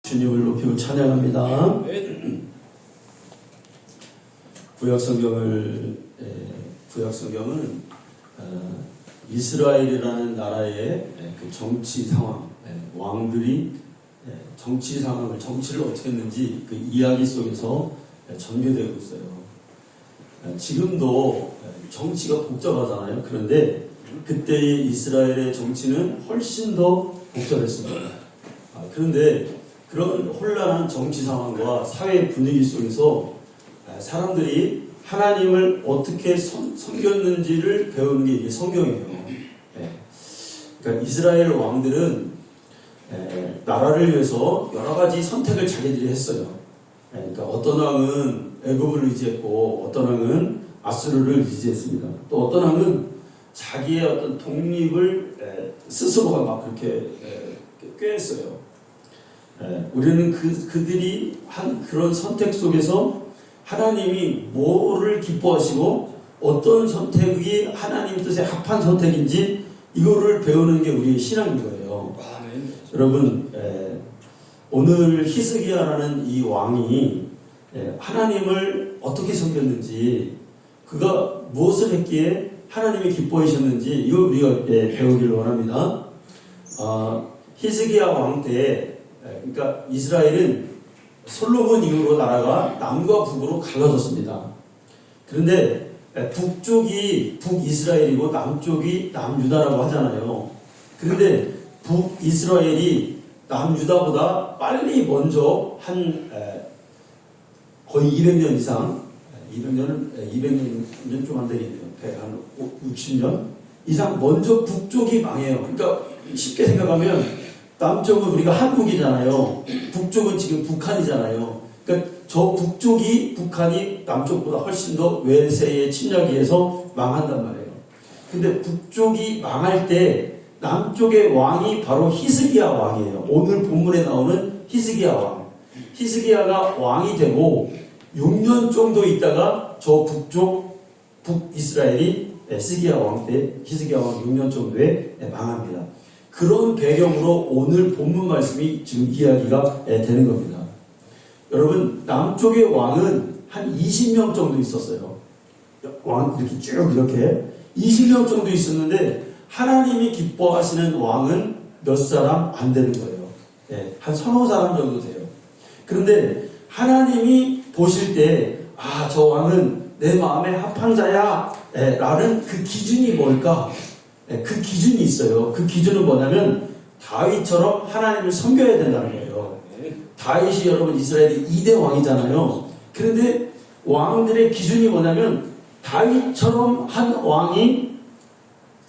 주님을 높이고 찬양합니다. 구약성경은 이스라엘이라는 나라의 그 정치 상황, 왕들이 정치를 어떻게 했는지 그 이야기 속에서 전개되고 있어요. 지금도 정치가 복잡하잖아요. 그런데 그때의 이스라엘의 정치는 훨씬 더 복잡했습니다. 그런데 그런 혼란한 정치 상황과 사회 분위기 속에서 사람들이 하나님을 어떻게 섬겼는지를 배우는 게 이게 성경이에요. 그러니까 이스라엘 왕들은 나라를 위해서 여러 가지 선택을 자기들이 했어요. 그러니까 어떤 왕은 애굽을 의지했고, 어떤 왕은 아수르를 의지했습니다. 또 어떤 왕은 자기의 어떤 독립을 스스로가 막 그렇게 꾀했어요. 우리는 그들이 한 그런 선택 속에서 하나님이 뭐를 기뻐하시고 어떤 선택이 하나님 뜻에 합한 선택인지 이거를 배우는 게 우리의 신앙인 거예요. 여러분, 오늘 히스기야라는 이 왕이 하나님을 어떻게 섬겼는지, 그가 무엇을 했기에 하나님이 기뻐하셨는지 이걸 우리가 배우기를 원합니다. 히스기야 왕 때, 그러니까 이스라엘은 솔로몬 이후로 나라가 남과 북으로 갈라졌습니다. 그런데 북쪽이 북이스라엘이고 남쪽이 남유다라고 하잖아요. 그런데 북이스라엘이 남유다보다 빨리 먼저 거의 200년 이상, 200년 좀 안 되겠네요. 한 60년 이상 먼저 북쪽이 망해요. 그러니까 쉽게 생각하면 남쪽은 우리가 한국이잖아요. 북쪽은 지금 북한이잖아요. 그러니까 저 북한이 남쪽보다 훨씬 더 외세의 침략에 의해서 망한단 말이에요. 근데 북쪽이 망할 때 남쪽의 왕이 바로 히스기야 왕이에요. 오늘 본문에 나오는 히스기야 왕. 히스기야가 왕이 되고 6년 정도 있다가 저 북이스라엘이 히스기야 왕 6년 정도에 망합니다. 그런 배경으로 오늘 본문 말씀이 지금 이야기가 되는 겁니다. 여러분, 남쪽의 왕은 한 20명 정도 있었어요. 왕 이렇게 쭉 이렇게 20명 정도 있었는데 하나님이 기뻐하시는 왕은 몇 사람 안 되는 거예요. 한 서너 사람 정도 돼요. 그런데 하나님이 보실 때 저 왕은 내 마음에 합한 자야 라는 그 기준이 뭘까? 그 기준이 있어요. 그 기준은 뭐냐면 다윗처럼 하나님을 섬겨야 된다는 거예요. 다윗이 여러분 이스라엘의 2대 왕이잖아요. 그런데 왕들의 기준이 뭐냐면 다윗처럼 한 왕이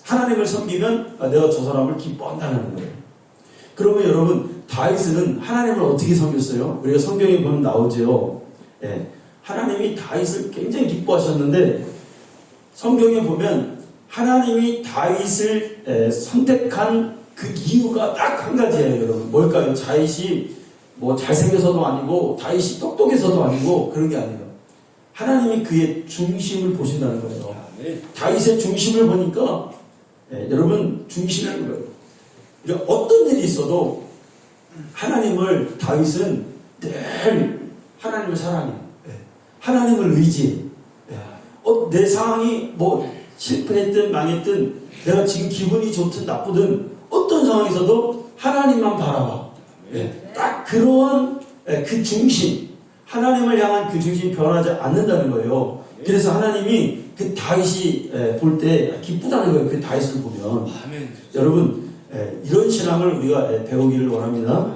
하나님을 섬기면 내가 저 사람을 기뻐한다는 거예요. 그러면 여러분, 다윗은 하나님을 어떻게 섬겼어요? 우리가 성경에 보면 나오죠. 하나님이 다윗을 굉장히 기뻐하셨는데 성경에 보면 하나님이 다윗을 선택한 그 이유가 딱 한 가지예요, 여러분. 뭘까요? 다윗이 뭐 잘생겨서도 아니고 다윗이 똑똑해서도 아니고 그런 게 아니에요. 하나님이 그의 중심을 보신다는 거예요. 다윗의 중심을 보니까 여러분, 중심을 거예요. 어떤 일이 있어도 다윗은 늘 하나님을 사랑해요. 하나님을 의지해. 내 상황이 뭐 실패했든 망했든 내가 지금 기분이 좋든 나쁘든 어떤 상황에서도 하나님만 바라봐. 딱 그런 그 중심, 하나님을 향한 그 중심이 변하지 않는다는 거예요. 그래서 하나님이 그 다윗이 볼 때 기쁘다는 거예요. 그 다윗을 보면. 여러분, 이런 신앙을 우리가 배우기를 원합니다.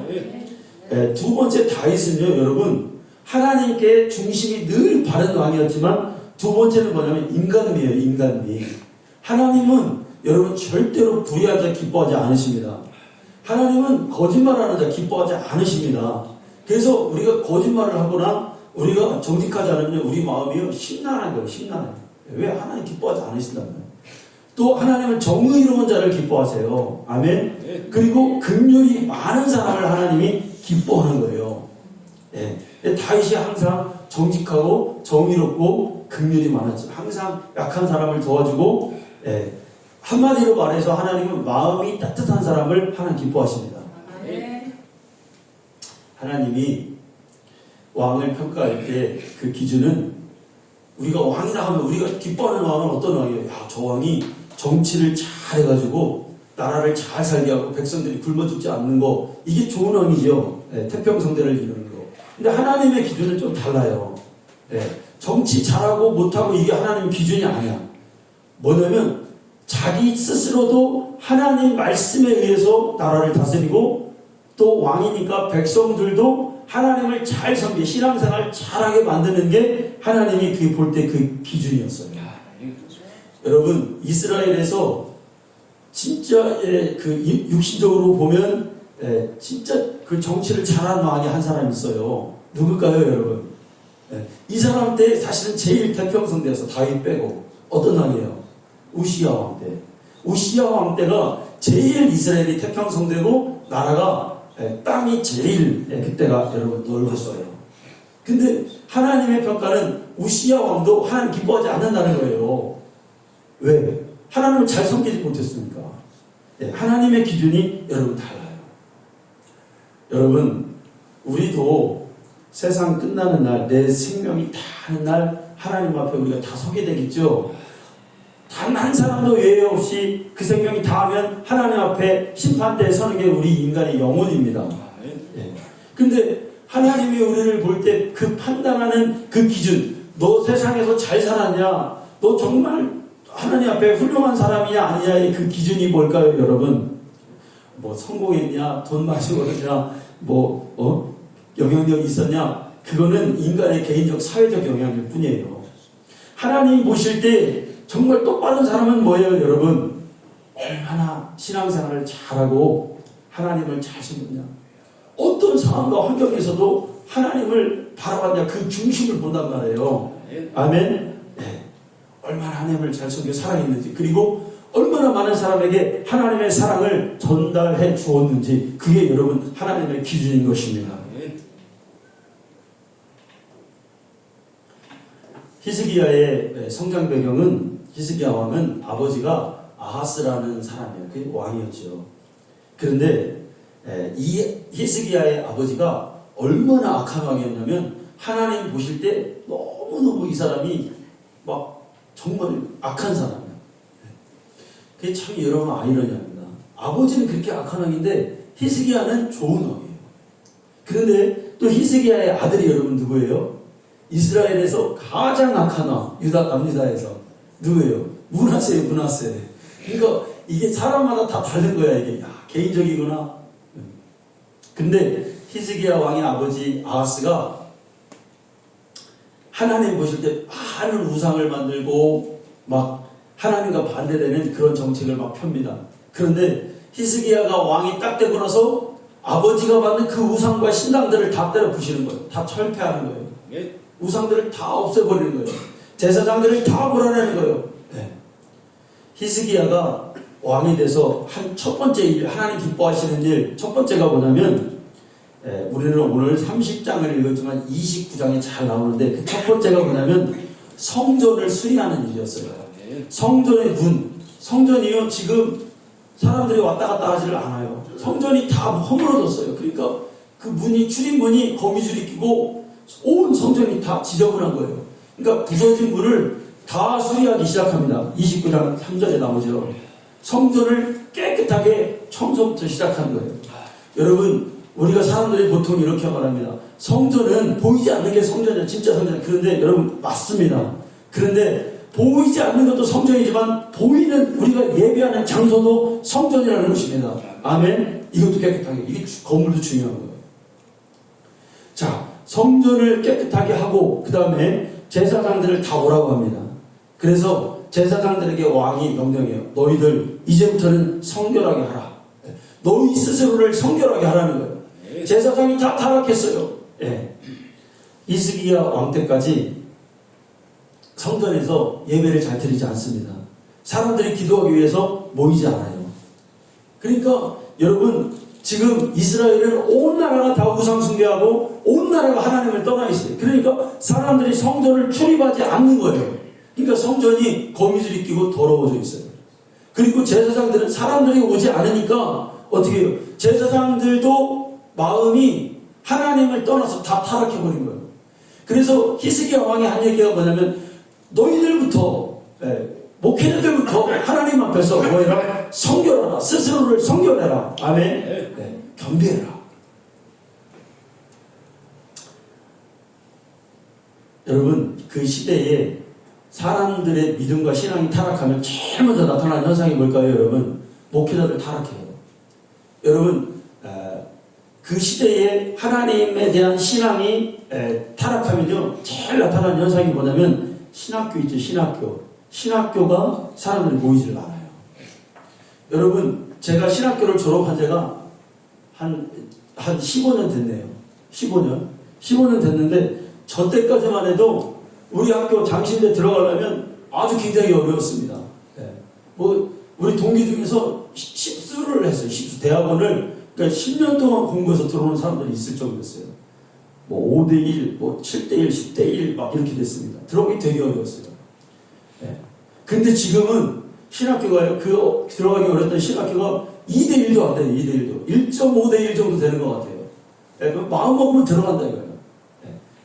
두 번째 다윗은요, 여러분, 하나님께 중심이 늘 바른 왕이었지만 두 번째는 뭐냐면 인간미예요. 인간미. 하나님은 여러분 절대로 불의한 자 기뻐하지 않으십니다. 하나님은 거짓말하는 자 기뻐하지 않으십니다. 그래서 우리가 거짓말을 하거나 우리가 정직하지 않으면 우리 마음이 심란한 거예요. 심란해요. 왜? 하나님 기뻐하지 않으신다면. 또 하나님은 정의로운 자를 기뻐하세요. 아멘. 그리고 긍휼이 많은 사람을 하나님이 기뻐하는 거예요. 다윗이 항상 정직하고 정의롭고 긍휼이 많았죠. 항상 약한 사람을 도와주고, 한마디로 말해서 하나님은 마음이 따뜻한 사람을 하나님 기뻐하십니다. 하나님이 왕을 평가할 때 그 기준은 우리가 왕이라 하면 우리가 기뻐하는 왕은 어떤 왕이에요? 야, 저 왕이 정치를 잘 해가지고 나라를 잘 살게 하고 백성들이 굶어 죽지 않는 거, 이게 좋은 왕이죠. 네, 태평성대를 이루는 거. 근데 하나님의 기준은 좀 달라요. 네, 정치 잘하고 못하고 이게 하나님 기준이 아니야. 뭐냐면 자기 스스로도 하나님 말씀에 의해서 나라를 다스리고, 또 왕이니까 백성들도 하나님을 잘 섬기, 신앙생활 잘하게 만드는 게 하나님이 그 볼 때 그 기준이었어요. 여러분, 이스라엘에서 진짜 그 육신적으로 보면 진짜 그 정치를 잘하는 왕이 한 사람 있어요. 누굴까요, 여러분? 이 사람 때 사실은 제일 태평성대에서 다윗 빼고 어떤 왕이에요? 우시야 왕 때. 우시야 왕 때가 제일 이스라엘이 태평성대고 나라가 땅이 제일 그때가 여러분 넓었어요. 근데 하나님의 평가는 우시야 왕도 하나님 기뻐하지 않는다는 거예요. 왜? 하나님을 잘 섬기지 못했으니까. 하나님의 기준이 여러분 달라요. 여러분, 우리도 세상 끝나는 날, 내 생명이 다하는 날 하나님 앞에 우리가 다 서게 되겠죠. 단 한 사람도 예외 없이 그 생명이 다하면 하나님 앞에 심판대에 서는 게 우리 인간의 영혼입니다. 근데 하나님이 우리를 볼 때 그 판단하는 그 기준, 너 세상에서 잘 살았냐, 너 정말 하나님 앞에 훌륭한 사람이냐 아니냐의 그 기준이 뭘까요, 여러분? 뭐 성공했냐, 돈 많이 벌었냐, 영향력이 있었냐, 그거는 인간의 개인적 사회적 영향일 뿐이에요. 하나님 보실 때 정말 똑바른 사람은 뭐예요, 여러분? 얼마나 신앙생활을 잘하고 하나님을 잘 섬겼냐, 어떤 상황과 환경에서도 하나님을 바라봤냐, 그 중심을 본단 말이에요. 아멘. 얼마나 하나님을 잘 섬겨 사랑했는지, 그리고 얼마나 많은 사람에게 하나님의 사랑을 전달해 주었는지, 그게 여러분 하나님의 기준인 것입니다. 히스기야의 성장 배경은, 히스기야 왕은 아버지가 아하스라는 사람이에요. 그게 왕이었죠. 그런데 이 히스기야의 아버지가 얼마나 악한 왕이었냐면, 하나님 보실 때 너무너무 이 사람이 막 정말 악한 사람이에요. 그게 참 여러분 아이러니합니다. 아버지는 그렇게 악한 왕인데 히스기야는 좋은 왕이에요. 그런데 또 히스기야의 아들이 여러분 누구예요? 이스라엘에서 가장 악한 왕, 남유다에서 누구예요? 므낫세예요, 므낫세. 그러니까 이게 사람마다 다 다른 거야, 이게. 야, 개인적이구나. 근데 히스기야 왕의 아버지 아하스가 하나님 보실 때 많은 우상을 만들고 막 하나님과 반대되는 그런 정책을 막 펴니다. 그런데 히스기야가 왕이 딱 되고 나서 아버지가 만든 그 우상과 신당들을 다 때려 부시는 거예요. 다 철폐하는 거예요. 우상들을 다 없애버리는 거예요. 제사장들을 다 몰아내는 거예요. 히스기야가 왕이 돼서 한 첫 번째 일, 하나님 기뻐하시는 일, 첫 번째가 뭐냐면, 우리는 오늘 30장을 읽었지만 29장에 잘 나오는데, 그 첫 번째가 뭐냐면 성전을 수리하는 일이었어요. 성전의 문, 성전이요, 지금 사람들이 왔다 갔다 하지를 않아요. 성전이 다 허물어졌어요. 그러니까 그 문이, 출입문이 거미줄이 끼고 온 성전이 다 지저분한 거예요. 그러니까 부서진 문을 다 수리하기 시작합니다. 29장 3절에 나오죠. 성전을 깨끗하게 청소부터 시작한 거예요. 여러분, 우리가 사람들이 보통 이렇게 말합니다. 성전은 보이지 않는 게 성전이야, 진짜 성전. 그런데 여러분, 맞습니다. 그런데 보이지 않는 것도 성전이지만 보이는, 우리가 예배하는 장소도 성전이라는 것입니다. 아멘. 이것도 깨끗하게, 이게 건물도 중요한 거예요. 자, 성전을 깨끗하게 하고 그 다음에 제사장들을 다 오라고 합니다. 그래서 제사장들에게 왕이 명령해요. 너희들 이제부터는 성결하게 하라. 너희 스스로를 성결하게 하라는 거예요. 제사장이 다 타락했어요. 히스기야 왕 때까지 성전에서 예배를 잘 드리지 않습니다. 사람들이 기도하기 위해서 모이지 않아요. 그러니까 여러분, 지금 이스라엘은 온 나라가 다 우상 숭배하고 온 나라가 하나님을 떠나 있어요. 그러니까 사람들이 성전을 출입하지 않는 거예요. 그러니까 성전이 거미줄이 끼고 더러워져 있어요. 그리고 제사장들은 사람들이 오지 않으니까 어떻게 해요? 제사장들도 마음이 하나님을 떠나서 다 타락해버린 거예요. 그래서 히스기야 왕이 한 얘기가 뭐냐면 너희들부터 목회자들부터 하나님 앞에서 뭐해라? 성결하라. 스스로를 성결해라. 아멘. 겸비해라. 여러분, 그 시대에 사람들의 믿음과 신앙이 타락하면 제일 먼저 나타나는 현상이 뭘까요, 여러분? 목회자들 타락해요. 여러분, 그 시대에 하나님에 대한 신앙이 타락하면요, 제일 나타나는 현상이 뭐냐면 신학교 있죠, 신학교. 신학교가 사람들이 모이질 않아요. 여러분, 제가 신학교를 졸업한 지가 한 15년 됐네요. 15년 됐는데 저 때까지만 해도 우리 학교 장신대 들어가려면 아주 굉장히 어려웠습니다. 우리 동기 중에서 십수를 했어요. 십수 대학원을 그러니까 10년 동안 공부해서 들어오는 사람들이 있을 정도였어요. 5대1, 7대1, 10대1 막 이렇게 됐습니다. 들어오기 되게 어려웠어요. 근데 지금은 신학교가 들어가기 어렸던 신학교가 2대1도 안 돼요. 2대1도 1.5대1 정도 되는 것 같아요. 마음 먹으면 들어간다 이거예요.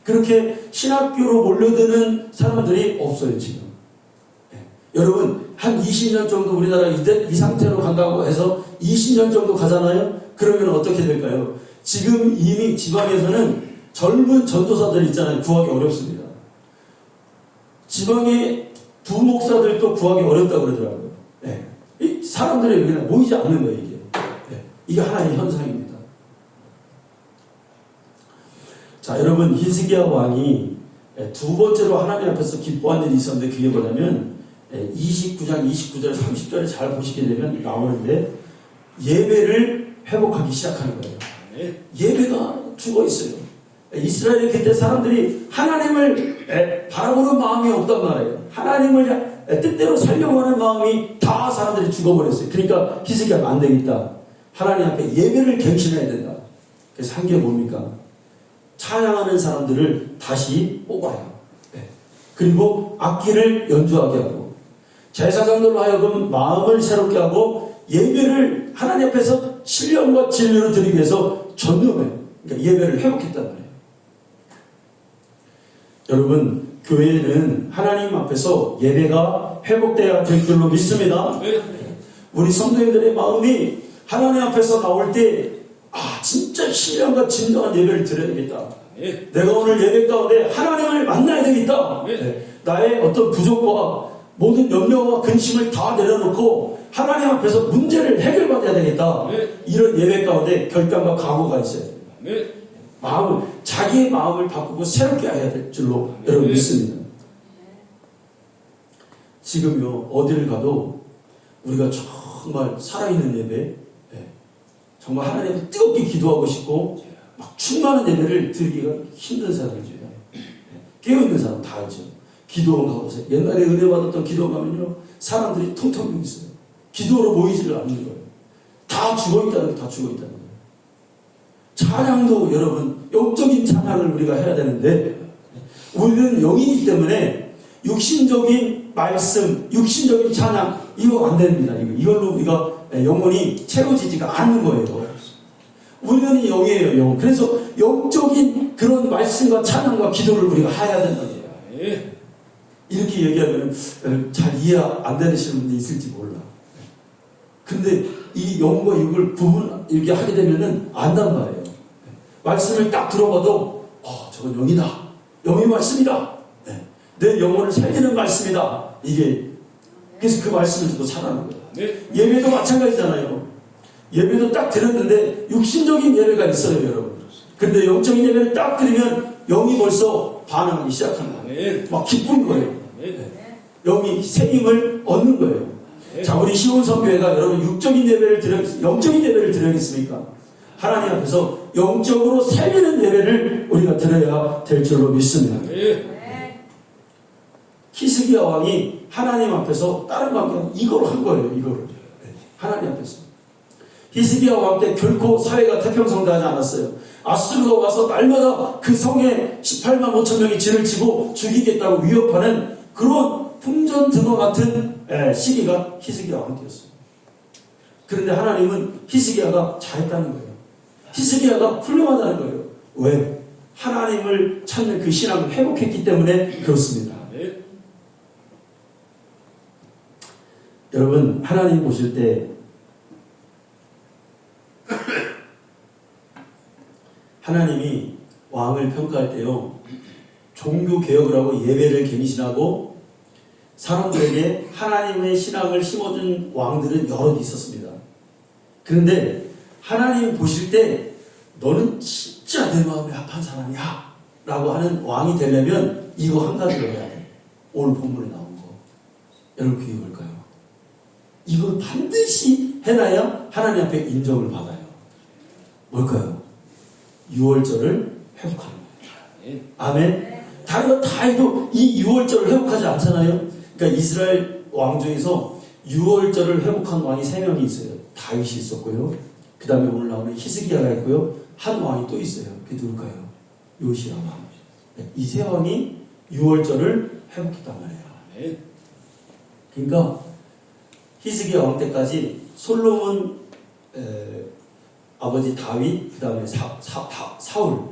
그렇게 신학교로 몰려드는 사람들이 없어요 지금. 여러분, 한 20년 정도 우리나라 이 상태로 간다고 해서 20년 정도 가잖아요. 그러면 어떻게 될까요? 지금 이미 지방에서는 젊은 전도사들 있잖아요. 구하기 어렵습니다. 지방의 부목사들도 구하기 어렵다고 그러더라고요. 이 사람들이 여기는 모이지 않는 거예요, 이게. 이게 하나의 현상입니다. 자, 여러분, 히스기야 왕이 두 번째로 하나님 앞에서 기뻐한 일이 있었는데 그게 뭐냐면 29장, 29절, 30절에 잘 보시게 되면 나오는데 예배를 회복하기 시작하는 거예요. 예배가 죽어 있어요. 이스라엘 그때 사람들이 하나님을 바라보는 마음이 없단 말이에요. 하나님을 뜻대로 살려고 하는 마음이 다 사람들이 죽어버렸어요. 그러니까 히스기야가 안 되겠다. 하나님 앞에 예배를 갱신해야 된다. 그래서 한 게 뭡니까? 찬양하는 사람들을 다시 뽑아요. 그리고 악기를 연주하게 하고 제사장들로 하여금 마음을 새롭게 하고 예배를 하나님 앞에서 신령과 진리로 드리기 위해서 전념해요. 그러니까 예배를 회복했단 말이에요. 여러분, 교회는 하나님 앞에서 예배가 회복되어야 될 줄로 믿습니다. 우리 성도님들의 마음이 하나님 앞에서 나올 때 진짜 신령과 진정한 예배를 드려야겠다. 내가 오늘 예배 가운데 하나님을 만나야 되겠다. 나의 어떤 부족과 모든 염려와 근심을 다 내려놓고 하나님 앞에서 문제를 해결받아야 되겠다. 이런 예배 가운데 결단과 각오가 있어야 됩니다. 자기의 마음을 바꾸고 새롭게 해야 될 줄로 여러분 믿습니다. 지금요, 어디를 가도 우리가 정말 살아있는 예배, 정말 하나님께 뜨겁게 기도하고 싶고 막 충만한 예배를 드리기가 힘든 사람이죠. 깨어있는 사람 다 알죠. 기도원 가보세요. 옛날에 은혜 받았던 기도원 가면요, 사람들이 통통 있어요. 기도로 모이지를 않는 거예요. 다 죽어있다는 거예요. 찬양도 여러분, 영적인 찬양을 우리가 해야 되는데 우리는 영이기 때문에 육신적인 말씀, 육신적인 찬양 이거 안 됩니다. 이걸로 우리가 영혼이 채워지지가 않는 거예요. 우리는 영이에요, 영. 그래서 영적인 그런 말씀과 찬양과 기도를 우리가 해야 된다는 거예요. 이렇게 얘기하면 잘 이해 안 되시는 분들이 있을지 몰라. 근데 이 영과 육을 이렇게 하게 되면은 안단 말이에요. 말씀을 딱 들어봐도 저건 영이다. 영의 말씀이다. 내 영혼을 살리는 말씀이다. 이게 그래서 그 말씀을 듣고 살아나는 거예요. 예배도 마찬가지잖아요. 예배도 딱 드렸는데 육신적인 예배가 있어요, 여러분. 근데 영적인 예배를 딱 드리면 영이 벌써 반응하기 시작하는 거예요. 막 기쁜 거예요. 영이 새 힘을 얻는 거예요. 자, 우리 시온성교회가 여러분 영적인 예배를 드려야겠습니까? 하나님 앞에서 영적으로 살리는 예배를 우리가 드려야 될 줄로 믿습니다. 히스기야 왕이 하나님 앞에서 다른 관계는 이걸 한 거예요. 이거를 하나님 앞에서. 히스기야 왕 때 결코 사회가 태평성대하지 않았어요. 아수르가 와서 날마다 그 성에 18만 5천 명이 진을 치고 죽이겠다고 위협하는 그런 풍전등화 같은 시기가 히스기야 왕 때였어요. 그런데 하나님은 히스기야가 잘했다는 거예요. 히스기야가 훌륭하다는 거예요. 왜? 하나님을 찾는 그 신앙을 회복했기 때문에 그렇습니다. 여러분, 하나님 보실 때 하나님이 왕을 평가할 때요, 종교 개혁을 하고 예배를 갱신하고 사람들에게 하나님의 신앙을 심어준 왕들은 여럿 있었습니다. 그런데 하나님 보실 때 너는 진짜 내 마음에 합한 사람이야 라고 하는 왕이 되려면 이거 한 가지를 해야 돼. 오늘 본문에 나온 거. 여러분 그게 뭘까요? 이걸 반드시 해놔야 하나님 앞에 인정을 받아요. 뭘까요? 유월절을 회복하는 거예요. 아멘. 다른 거 다 해도 이 유월절을 회복하지 않잖아요. 그러니까 이스라엘 왕 중에서 유월절을 회복한 왕이 3명이 있어요. 다윗이 있었고요. 그 다음에 오늘 나오는 히스기야가 있고요. 한 왕이 또 있어요. 그게 누굴까요? 요시야가. 이 세 왕이 유월절을 회복했단 말이에요. 그러니까 히스기야 왕 때까지 솔로몬 아버지 다윗, 그 다음에 사울,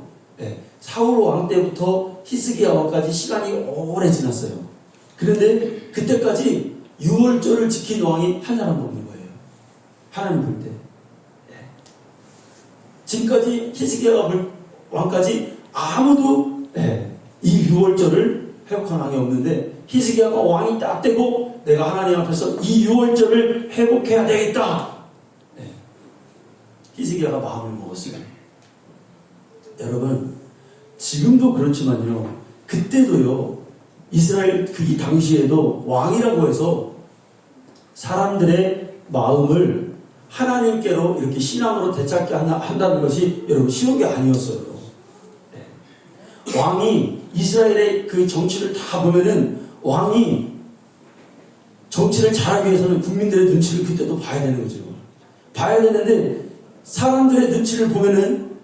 사울 왕 때부터 히스기야 왕까지 시간이 오래 지났어요. 그런데 그때까지 유월절을 지킨 왕이 한 사람도 없는 거예요. 하나님 볼 때. 지금까지 히스기야 왕까지 아무도 이 유월절을 회복한 왕이 없는데 히스기야가 왕이 딱 되고 내가 하나님 앞에서 이 유월절을 회복해야 되겠다. 히스기야가 마음을 먹었어요. 여러분, 지금도 그렇지만요, 그때도요, 이스라엘 이 당시에도 왕이라고 해서 사람들의 마음을 하나님께로 이렇게 신앙으로 되찾게 한다는 것이 여러분 쉬운 게 아니었어요. 왕이 이스라엘의 그 정치를 다 보면은 왕이 정치를 잘하기 위해서는 국민들의 눈치를 그때도 봐야 되는 거죠. 봐야 되는데 사람들의 눈치를 보면은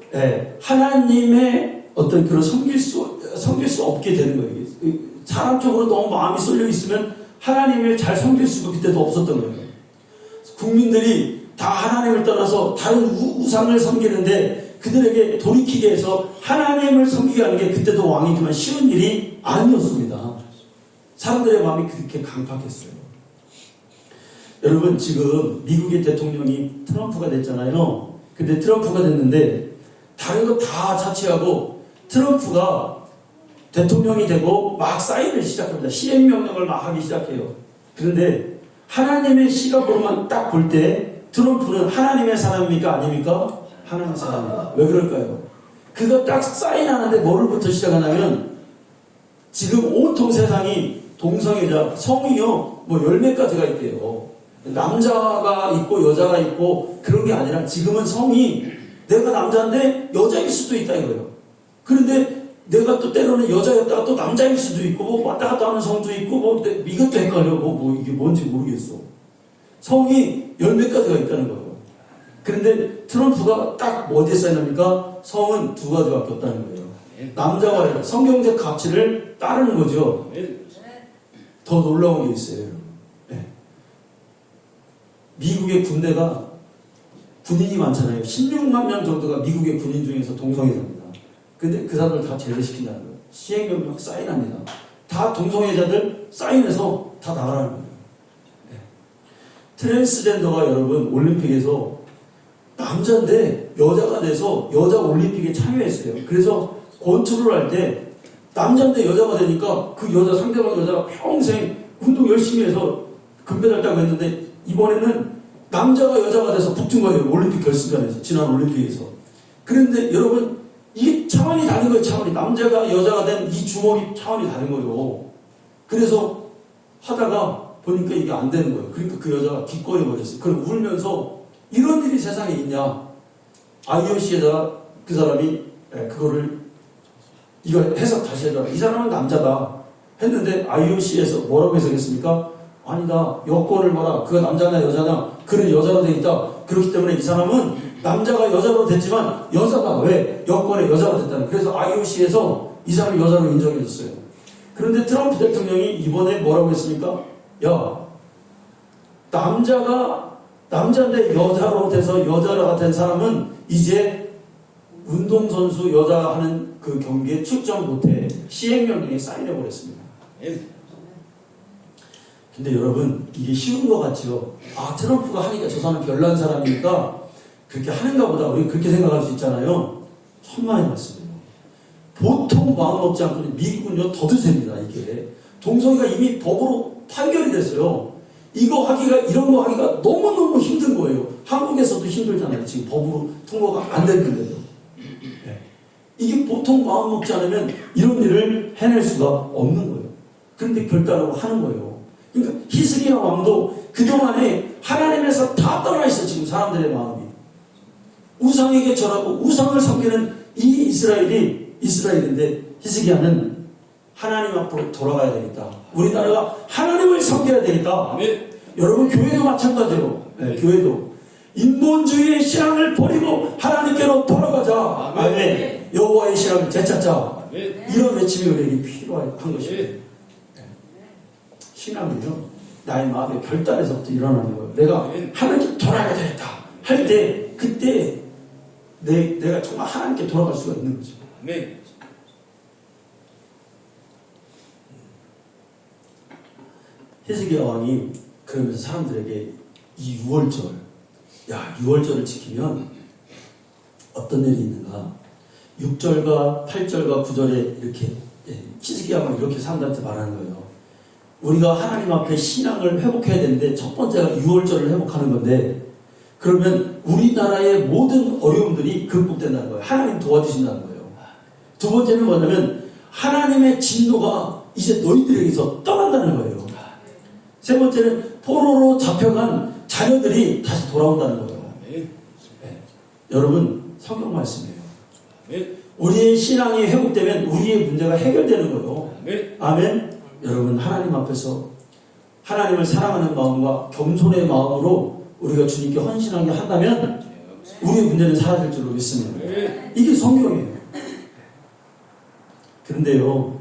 하나님의 어떤 그런 섬길 수 없게 되는 거예요. 사람 쪽으로 너무 마음이 쏠려 있으면 하나님을 잘 섬길 수가 그때도 없었던 거예요. 국민들이 다 하나님을 떠나서 다른 우상을 섬기는데 그들에게 돌이키게 해서 하나님을 섬기게 하는 게 그때도 왕이지만 쉬운 일이 아니었습니다. 사람들의 마음이 그렇게 강팍했어요. 여러분, 지금 미국의 대통령이 트럼프가 됐잖아요. 근데 트럼프가 됐는데 다른 거 다 자체하고 트럼프가 대통령이 되고 막 사인을 시작합니다. 시행명령을 막 하기 시작해요. 그런데 하나님의 시각으로만 딱 볼 때 트럼프는 하나님의 사람입니까? 아닙니까? 하나님의 사람입니다. 왜 그럴까요? 그거 딱 사인하는데 뭐를부터 시작하냐면 지금 온통 세상이 동성애자, 성이요, 뭐 10가지가 있대요. 남자가 있고 여자가 있고 그런 게 아니라 지금은 성이 내가 남자인데 여자일 수도 있다 이거예요. 그런데 내가 또 때로는 여자였다가 또 남자일 수도 있고 뭐 왔다 갔다 하는 성도 있고 뭐 이것도 헷갈려. 뭐 이게 뭔지 모르겠어. 성이 10가지가 있다는 거예요. 그런데 트럼프가 딱 어디에 사인합니까? 성은 2가지밖에 없다는 거예요. 남자와 여자, 성경적 가치를 따르는 거죠. 더 놀라운 게 있어요. 미국의 군대가 군인이 많잖아요. 16만 명 정도가 미국의 군인 중에서 동성애자입니다. 근데 그 사람들 다 제대시킨다는 거예요. 시행명령 사인합니다. 다 동성애자들 사인해서 다 나가라는 거예요. 트랜스젠더가 여러분 올림픽에서 남자인데 여자가 돼서 여자 올림픽에 참여했어요. 그래서 권투를 할 때 남자인데 여자가 되니까 그 여자 상대방 여자가 평생 운동 열심히 해서 금메달 따고 했는데 이번에는 남자가 여자가 돼서 붙은 거예요. 올림픽 결승전에서, 지난 올림픽에서. 그런데 여러분, 이게 차원이 다른 거예요. 차원이. 남자가 여자가 된 이 주먹이 차원이 다른 거예요. 그래서 하다가 보니까 이게 안 되는 거예요. 그러니까 그 여자가 기꺼이 버렸어요. 그럼 울면서 이런 일이 세상에 있냐. IOC에다가 그 사람이 그거를 이거 해석 다시 해달라. 이 사람은 남자다. 했는데 IOC에서 뭐라고 해석했습니까? 아니다. 여권을 봐라. 그가 남자냐 여자냐. 그는 여자로 되어 있다. 그렇기 때문에 이 사람은 남자가 여자로 됐지만 여자가 왜 여권에 여자가 됐다는. 그래서 IOC에서 이 사람을 여자로 인정해줬어요. 그런데 트럼프 대통령이 이번에 뭐라고 했습니까? 야, 남자인데 여자로 돼서 여자가 된 사람은 이제 운동선수 여자 하는 그 경기에 출전 못해 시행령령에 사인해버렸습니다. 근데 여러분, 이게 쉬운 것 같죠? 아, 트럼프가 하니까 저 사람은 별난 사람이니까 그렇게 하는가 보다, 우리 그렇게 생각할 수 있잖아요. 천만의 말씀이에요. 보통 마음 먹지 않고 미국은요 더 드셉니다. 이게 동성애가 이미 법으로 판결이 됐어요. 이거 하기가, 이런 거 하기가 너무너무 힘든 거예요. 한국에서도 힘들잖아요. 지금 법으로 통과가 안 됐는데도. 이게 보통 마음 먹지 않으면 이런 일을 해낼 수가 없는 거예요. 그런데 결단하고 하는 거예요. 그러니까 히스기야 왕도 그동안에 하나님에서 다 떠나 있어. 지금 사람들의 마음이 우상에게 절하고 우상을 섬기는 이 이스라엘인데, 히스기야는 하나님 앞으로 돌아가야 되겠다. 우리나라가 하나님을 섬겨야 되겠다. 여러분, 교회도 마찬가지로, 교회도 인본주의의 신앙을 버리고 하나님께로 돌아가자. 아멘. 여호와의 신앙을 되찾자. 이런 외침이 우리에게 필요한 것입니다. 신앙은요, 나의 마음의 결단에서부터 일어나는 거예요. 내가 하나님께 돌아가야 되겠다 할 때, 그때 내가 정말 하나님께 돌아갈 수가 있는 거죠. 히스기야 왕이 그러면서 사람들에게 이 6월절, 야, 6월절을 지키면 어떤 일이 있는가? 6절과 8절과 9절에 이렇게 히스기야 왕이 이렇게 사람들한테 말하는 거예요. 우리가 하나님 앞에 신앙을 회복해야 되는데 첫 번째가 6월절을 회복하는 건데, 그러면 우리나라의 모든 어려움들이 극복된다는 거예요. 하나님 도와주신다는 거예요. 두 번째는 뭐냐면 하나님의 진노가 이제 너희들에게서 떠난다는 거예요. 세 번째는 포로로 잡혀간 자녀들이 다시 돌아온다는 거예요. 여러분, 성경 말씀이에요. 우리의 신앙이 회복되면 우리의 문제가 해결되는 거예요. 아멘. 여러분, 하나님 앞에서 하나님을 사랑하는 마음과 겸손의 마음으로 우리가 주님께 헌신하게 한다면 우리의 문제는 사라질 줄로 믿습니다. 이게 성경이에요. 그런데요,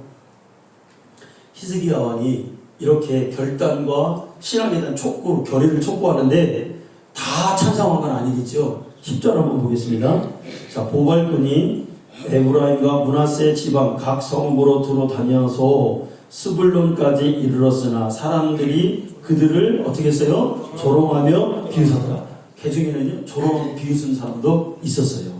히스기야 왕이 이렇게 결단과 신앙에 대한 촉구, 결의를 촉구하는데 다 찬성한 건 아니겠죠. 10절 한번 보겠습니다. 자, 보갈꾼이 에브라임과 므낫세 지방 각 성읍으로 두루 다녀서 스불론까지 이르렀으나 사람들이 그들을 어떻게 했어요? 조롱하며 비웃었다. 그 중에는요, 조롱하고 비웃은 사람도 있었어요.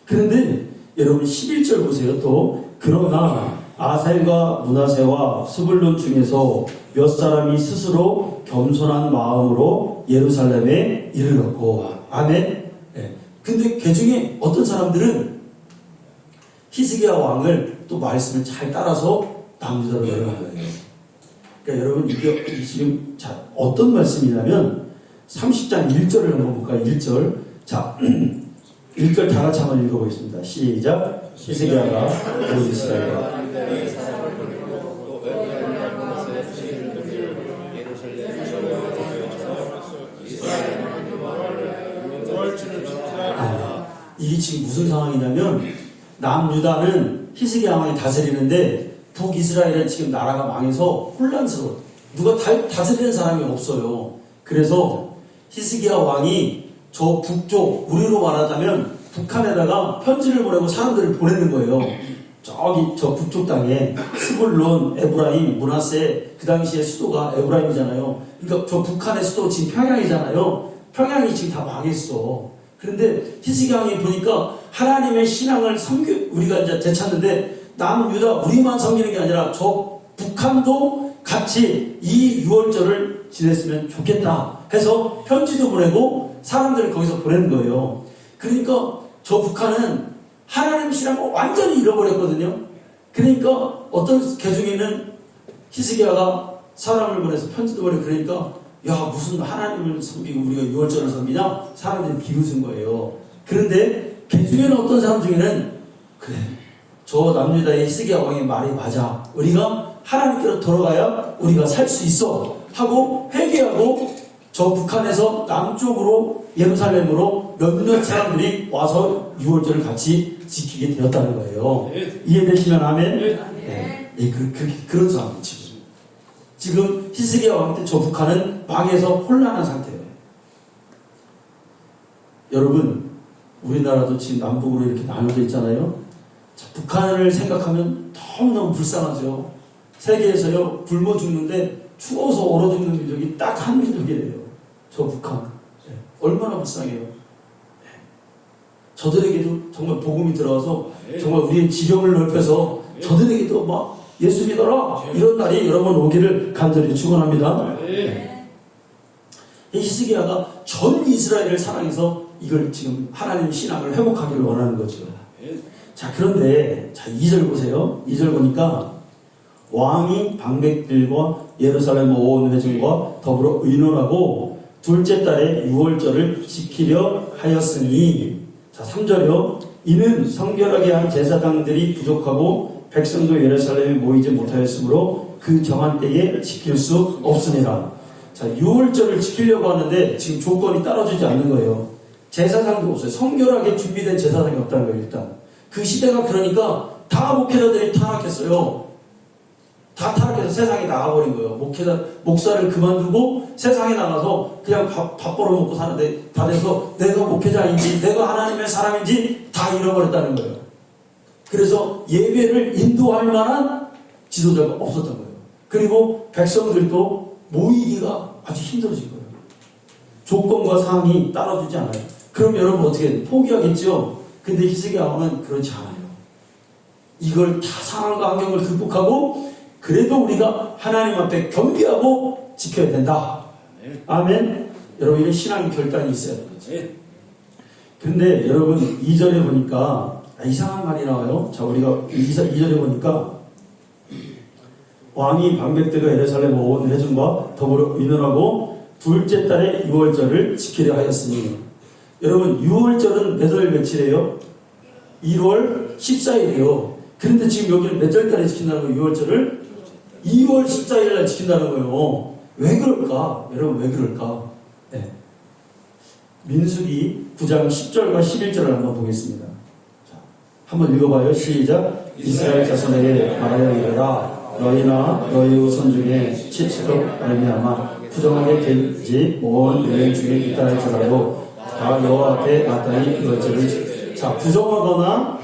그런데 여러분 11절 보세요. 또 그러나 아셀과 므낫세와 스불론 중에서 몇 사람이 스스로 겸손한 마음으로 예루살렘에 이르렀고, 아멘. 근데 그 중에 어떤 사람들은 히스기야 왕을 또 말씀을 잘 따라서 남유다로 내려간 거예요. 그러니까 여러분, 이게 지금 자, 어떤 말씀이냐면 30장 1절을 한번 볼까요? 1절. 자, 1절 다 같이 한번 읽어보겠습니다. 시작. 히스기야가 온 이스라엘과 이게 지금 무슨 상황이냐면 남유다는 히스기야 왕이 다스리는데 북이스라엘은 지금 나라가 망해서 혼란스러워. 누가 다스리는 사람이 없어요. 그래서 히스기야 왕이 저 북쪽, 우리로 말하자면 북한에다가 편지를 보내고 사람들을 보내는 거예요. 저기 저 북쪽 땅에 스불론, 에브라임, 므낫세, 그 당시에 수도가 에브라임이잖아요. 그러니까 저 북한의 수도 지금 평양이잖아요. 평양이 지금 다 망했어. 그런데 히스기야 왕이 보니까 하나님의 신앙을 우리가 이제 되찾는데 남유다 우리만 섬기는 게 아니라 저 북한도 같이 이 6월절을 지냈으면 좋겠다 해서 편지도 보내고 사람들을 거기서 보내는 거예요. 그러니까 저 북한은 하나님 신앙을 완전히 잃어버렸거든요. 그러니까 어떤 개중에는 히스기야가 사람을 보내서 편지도 보내고 그러니까 야, 무슨 하나님을 섬기고 우리가 6월절을 섬기냐? 사람들이 비웃은 거예요. 그런데 개중에는 어떤 사람 중에는 그래, 저 남유다의 히스기야 왕의 말이 맞아. 우리가 하나님께로 돌아가야 우리가 살 수 있어 하고 회개하고 저 북한에서 남쪽으로 예루살렘으로 몇몇 사람들이 와서 6월절을 같이 지키게 되었다는 거예요. 이해되시면 아멘? 네, 그런 상황이죠. 지금 히스기야 왕 때 저 북한은 망해서 혼란한 상태예요. 여러분, 우리나라도 지금 남북으로 이렇게 나눠져 있잖아요. 자, 북한을 생각하면 너무너무 불쌍하죠. 세계에서요, 굶어 죽는데 추워서 얼어 죽는 민족이 딱 한 민족이래요. 저 북한. 네. 얼마나 불쌍해요. 네. 저들에게도 정말 복음이 들어와서 정말 우리의 지경을 넓혀서 저들에게도 막 예수 믿어라! 이런 날이 여러분 오기를 간절히 축원합니다. 네. 이 히스기야가 전 이스라엘을 사랑해서 이걸 지금 하나님 신앙을 회복하기를 원하는 거죠. 자, 그런데 자, 2절 보세요. 2절 보니까 왕이 방백들과 예루살렘 온 회중과 더불어 의논하고 둘째 달에 유월절을 지키려 하였으니, 자, 3절이요. 이는 성결하게 한 제사장들이 부족하고 백성도 예루살렘에 모이지 못하였으므로 그 정한 때에 지킬 수 없습니다. 자, 유월절을 지키려고 하는데 지금 조건이 따라주지 않는 거예요. 제사장도 없어요. 성결하게 준비된 제사장이 없다는 거예요. 일단 그 시대가 그러니까 다 목회자들이 타락했어요. 다 타락해서 세상에 나가버린 거예요. 목사를 그만두고 세상에 나가서 그냥 밥 벌어먹고 사는데 다 돼서 내가 목회자인지 내가 하나님의 사람인지 다 잃어버렸다는 거예요. 그래서 예배를 인도할 만한 지도자가 없었던 거예요. 그리고 백성들도 모이기가 아주 힘들어진 거예요. 조건과 사항이 따라주지 않아요. 그럼 여러분 어떻게 해요? 포기하겠죠? 근데 히스기야 왕은 그렇지 않아요. 이걸 다 상황과 환경을 극복하고 그래도 우리가 하나님 앞에 경배하고 지켜야 된다. 아멘. 여러분, 이런 신앙의 결단이 있어야 되겠죠. 근데 여러분 2절에 보니까 이상한 말이 나와요. 자, 우리가 2절에 보니까 왕이 방백들과 예루살렘 온 회중과 더불어 의논하고 둘째 달에 유월절을 지키려 하였으니, 여러분 6월절은 몇 월 며칠이에요? 1월 14일이에요. 그런데 지금 여기는 몇 절달에 지킨다는 거예요? 6월절을 2월 14일날 지킨다는 거예요. 왜 그럴까? 여러분 왜 그럴까? 네. 민수기 9장 10절과 11절을 한번 보겠습니다. 자, 한번 읽어봐요. 시작. 이스라엘 자손에게 말하여 이르라. 너희나 너희 후손 중에 치치로 말미암아 부정하게 되지 온 여행 중에 있다 할지라도 다 여호와 앞에 마땅히 유월절을, 자, 부정하거나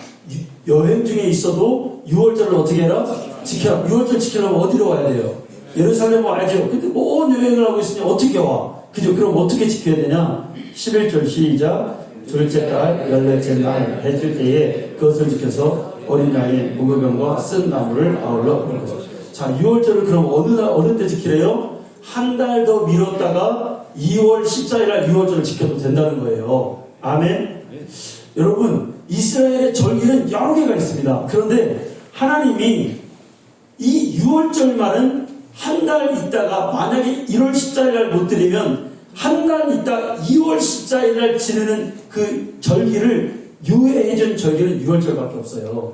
여행 중에 있어도 유월절을 어떻게 해라? 지켜라. 유월절 지키려면 어디로 와야 돼요? 예루살렘 와야죠. 근데 뭔 여행을 하고 있으니 어떻게 와? 그죠? 그럼 어떻게 지켜야 되냐? 11절 시작. 둘째 달 14째 날 해질 때에 그것을 지켜서 어린 양의 무교병과 쓴 나무를 아울러 올 것이다. 자, 유월절을 그럼 어느 때 지키래요? 한 달 더 미뤘다가 2월 14일날 유월절을 지켜도 된다는 거예요. 아멘. 여러분, 이스라엘의 절기는 여러 개가 있습니다. 그런데 하나님이 이 유월절만은 한 달 있다가 만약에 1월 14일날 못 드리면 한 달 있다 2월 14일날 지내는 그 절기를 유예해준 절기는 6월절밖에 없어요.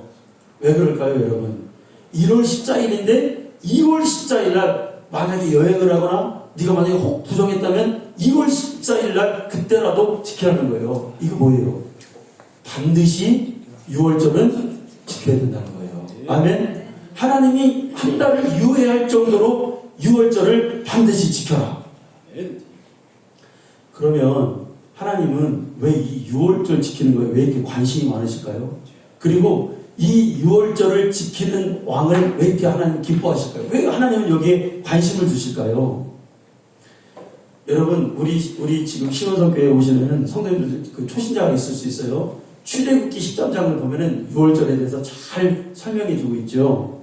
왜 그럴까요, 여러분? 1월 14일인데 2월 14일날 만약에 여행을 하거나 네가 만약에 혹 부정했다면 2월 14일날 그때라도 지키라는 거예요. 이거 뭐예요? 반드시 6월절은 지켜야 된다는 거예요. 아멘. 하나님이 한 달을 유예할 정도로 6월절을 반드시 지켜라. 그러면 하나님은 왜 이 6월절 지키는 거에 왜 이렇게 관심이 많으실까요? 그리고 이 6월절을 지키는 왕을 왜 이렇게 하나님 기뻐하실까요? 왜 하나님은 여기에 관심을 두실까요? 여러분, 우리 지금 신원성교회에 오시는 성도님들 그 초신자가 있을 수 있어요. 출애굽기 13장을 보면은 6월절에 대해서 잘 설명해 주고 있죠.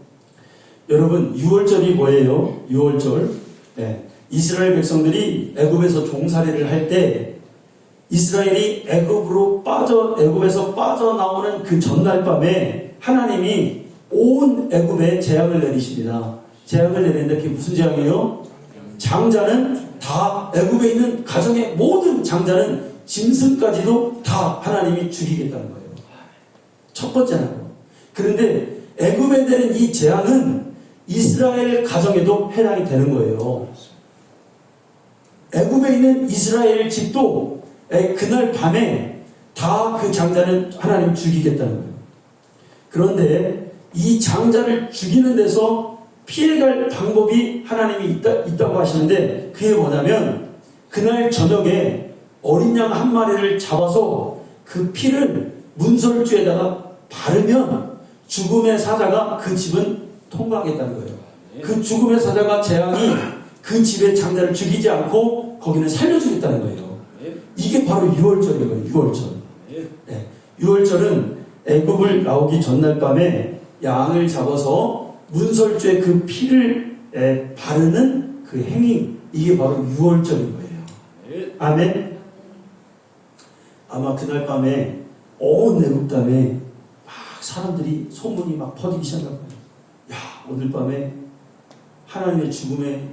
여러분, 6월절이 뭐예요? 6월절. 네. 이스라엘 백성들이 애굽에서 종살이를 할 때 이스라엘이 애굽에서 빠져나오는 그 전날 밤에 하나님이 온 애굽에 재앙을 내리십니다. 재앙을 내리는데 그게 무슨 재앙이에요? 장자는 다 애굽에 있는 가정의 모든 장자는 짐승까지도 다 하나님이 죽이겠다는 거예요. 첫 번째는. 그런데 애굽에 내린 이 재앙은 이스라엘 가정에도 해당이 되는 거예요. 애굽에 있는 이스라엘 집도 그날 밤에 다 그 장자는 하나님 죽이겠다는 거예요. 그런데 이 장자를 죽이는 데서 피해갈 방법이 하나님이 있다고 하시는데 그게 뭐냐면 그날 저녁에 어린 양 한 마리를 잡아서 그 피를 문설주에다가 바르면 죽음의 사자가 그 집은 통과하겠다는 거예요. 그 죽음의 사자가 재앙이 그 집의 장자를 죽이지 않고 거기는 살려주겠다는 거예요. 이게 바로 유월절이거든요. 유월절. 네. 유월절은 애굽을 나오기 전날 밤에 양을 잡아서 문설주에 그 피를 바르는 그 행위, 이게 바로 유월절인 거예요. 아멘. 아마 그날 밤에 온 애굽 땅에 막 사람들이 소문이 막 퍼지기 시작한 거예요. 야, 오늘 밤에 하나님의 죽음의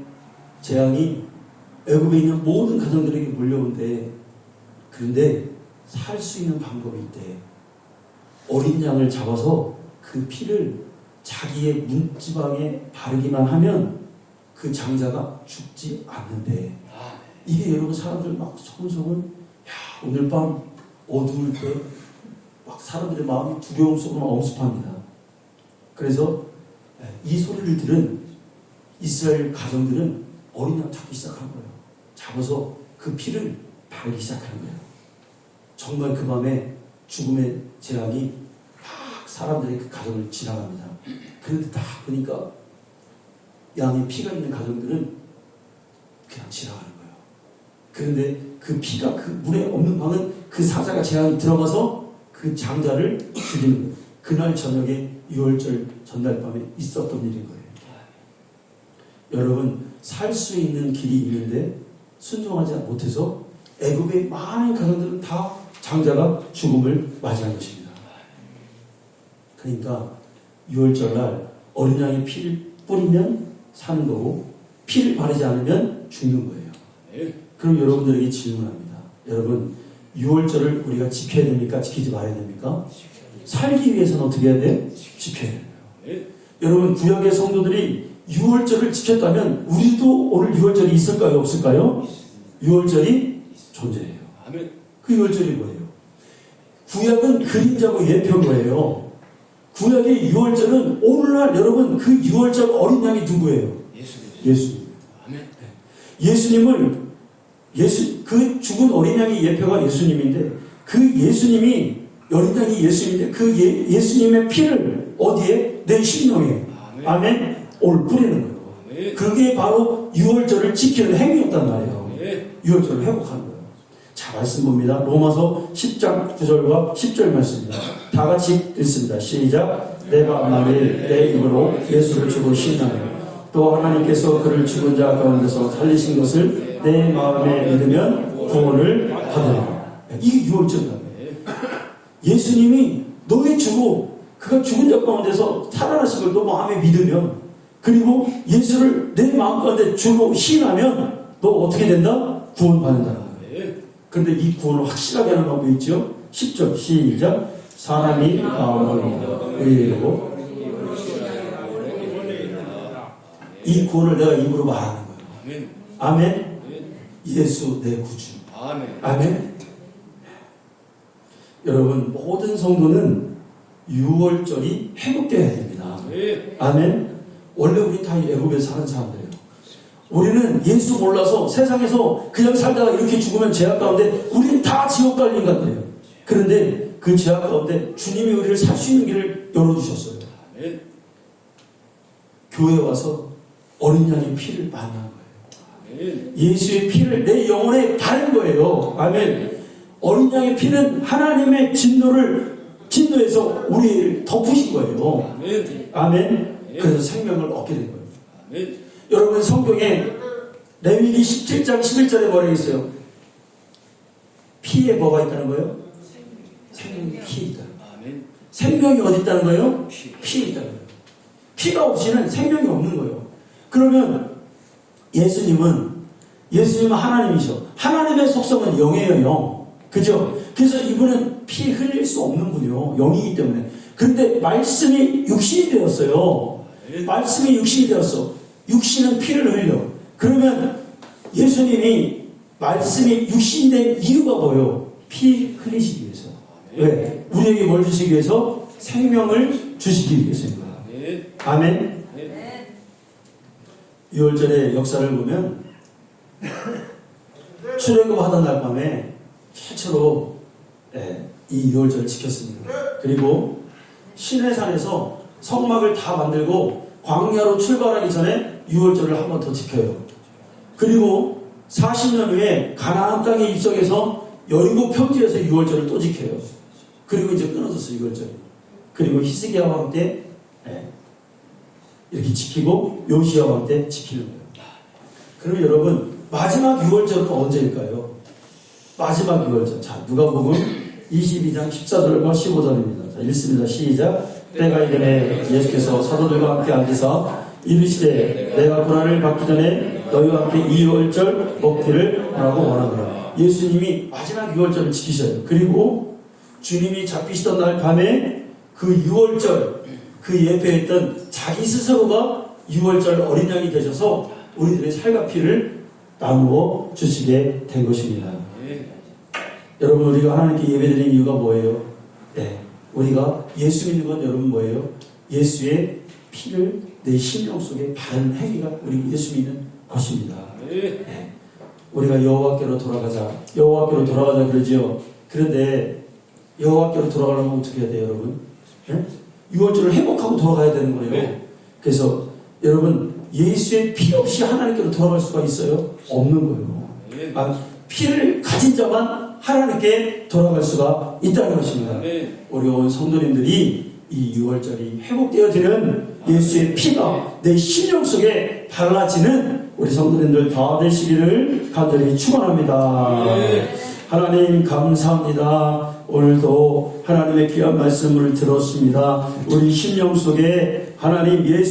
재앙이 애굽에 있는 모든 가정들에게 몰려온대. 그런데 살 수 있는 방법이 있대. 어린 양을 잡아서 그 피를 자기의 문지방에 바르기만 하면 그 장자가 죽지 않는데. 이게 여러분 사람들 막 소문소문, 야, 오늘 밤 어두울 때 막 사람들의 마음이 두려움 속으로 엄습합니다. 그래서 이 소리를 들은 이스라엘 가정들은 어린 양 잡기 시작한 거예요. 잡아서 그 피를 바르기 시작하는 거예요. 정말 그 밤에 죽음의 재앙이 막 사람들의 그 가정을 지나갑니다. 그런데 딱 보니까 양의 피가 있는 가정들은 그냥 지나가는 거예요. 그런데 그 피가 그 물에 없는 방은 그 사자가 재앙이 들어가서 그 장자를 죽이는 거예요. 그날 저녁에 유월절 전날 밤에 있었던 일인 거예요. 여러분, 살 수 있는 길이 있는데 순종하지 못해서 애굽의 많은 가정들은 다 장자가 죽음을 맞이한 것입니다. 그러니까 유월절날 어린 양의 피를 뿌리면 사는 거고 피를 바르지 않으면 죽는 거예요. 그럼 여러분들에게 질문합니다. 여러분, 유월절을 우리가 지켜야 됩니까? 지키지 말아야 됩니까? 살기 위해서는 어떻게 해야 돼요? 지켜야 돼요. 여러분, 구약의 성도들이 유월절을 지켰다면 우리도 오늘 유월절이 있을까요? 없을까요? 유월절이 존재해요. 그 유월절이 뭐예요? 구약은 그림자고 예표인 거예요. 구약의 유월절은 오늘날 여러분 그 유월절 어린 양이 누구예요? 예수님. 예수님을 그 죽은 어린 양의 예표가 예수님인데 그 예수님이 어린 양이 예수님인데 그 예수님의 피를 어디에? 내 심령에. 아멘. 오늘 뿌리는 거예요. 그게 바로 유월절을 지키는 행위였단 말이에요. 유월절을 회복하는 거예요. 자, 말씀 봅니다. 로마서 10장 9절과 10절 말씀입니다. 다 같이 읽습니다. 시작. 내가 만일 내 입으로 예수를 주고 신앙하며 또 하나님께서 그를 죽은 자 가운데서 살리신 것을 내 마음에 믿으면 구원을 받으리라. 이게 유월절이다. 예수님이 너의 주고 그가 죽은 자 가운데서 살아나신 걸 너 마음에 믿으면, 그리고 예수를 내 마음 가운데 주로 시인하면 너 어떻게 된다? 구원받는다. 그런데 이 구원을 확실하게 하는 방법이 있죠. 10절 시작. 사람이 마음으로 의뢰로 이 구원을 내가 입으로 말하는 거예요. 아멘. 예수 내 구주. 아멘. 여러분, 모든 성도는 유월절이 회복되어야 됩니다. 아멘. 원래 우리 다 애굽에서 사는 사람들이에요. 우리는 예수 몰라서 세상에서 그냥 살다가 이렇게 죽으면 죄악 가운데 우리는 다 지옥 갈 인간들이에요. 그런데 그 죄악 가운데 주님이 우리를 살 수 있는 길을 열어주셨어요. 교회에 와서 어린 양의 피를 만난 거예요. 예수의 피를 내 영혼에 바른 거예요. 아멘. 어린 양의 피는 하나님의 진노에서 우리를 덮으신 거예요. 아멘. 그래서 생명을 얻게 된 거예요. 여러분, 성경에 레위기 17장 11절에 뭐라고 있어요? 피에 뭐가 있다는 거예요? 생명이 피에 있다. 생명이 어디 있다는 거예요? 피에 있다는 거예요. 피가 없이는 생명이 없는 거예요. 그러면 예수님은 하나님이죠. 하나님의 속성은 영이에요, 영. 그죠? 그래서 이분은 피 흘릴 수 없는 분이요. 영이기 때문에. 그런데 말씀이 육신이 되었어요. 말씀이 육신이 되었어. 육신은 피를 흘려. 그러면 예수님이 말씀이 육신이 된 이유가 뭐예요? 피 흘리시기 위해서. 왜? 우리에게 뭘 주시기 위해서? 생명을 주시기 위해서입니다. 아멘. 유월절의 역사를 보면 출애굽 하던 날 밤에 최초로 이 유월절을 지켰습니다. 그리고 시내산에서 성막을 다 만들고 광야로 출발하기 전에 유월절을 한 번 더 지켜요. 그리고 40년 후에 가나안 땅에 입성해서 여리고 평지에서 유월절을 또 지켜요. 그리고 이제 끊어졌어요, 유월절이. 그리고 히스기야 왕 때 이렇게 지키고 요시야 왕 때 지키는 거예요. 그럼 여러분, 마지막 유월절은 언제일까요? 마지막 유월절. 자, 누가복음 22장 14절과 15절입니다. 자, 읽습니다. 시작. 때가 이르매 예수께서 사도들과 함께 앉으사 이르시되 내가 고난을 받기 전에 너희와 함께 이 유월절 먹기를 하라고 원하노라. 예수님이 마지막 유월절을 지키셔요. 그리고 주님이 잡히시던 날 밤에 그 유월절, 그 예배했던 자기 스스로가 유월절 어린 양이 되셔서 우리들의 살과 피를 나누어 주시게 된 것입니다. 여러분, 우리가 하나님께 예배드리는 이유가 뭐예요? 우리가 예수 믿는 건 여러분 뭐예요? 예수의 피를 내 심령 속에 바른 행위가 우리 예수 믿는 것입니다. 우리가 여호와께로 돌아가자. 여호와께로 돌아가자 그러지요. 그런데 여호와께로 돌아가려면 어떻게 해야 돼요, 여러분? 유월절을 회복하고 돌아가야 되는 거예요. 그래서 여러분, 예수의 피 없이 하나님께로 돌아갈 수가 있어요? 없는 거예요. 피를 가진 자만 하나님께 돌아갈 수가 있다는 것입니다. 우리 온 성도님들이 이 유월절이 회복되어지는 예수의 피가 내 심령 속에 발라지는 우리 성도님들 다 되시기를 간절히 축원합니다. 하나님 감사합니다. 오늘도 하나님의 귀한 말씀을 들었습니다. 우리 심령 속에 하나님 예수의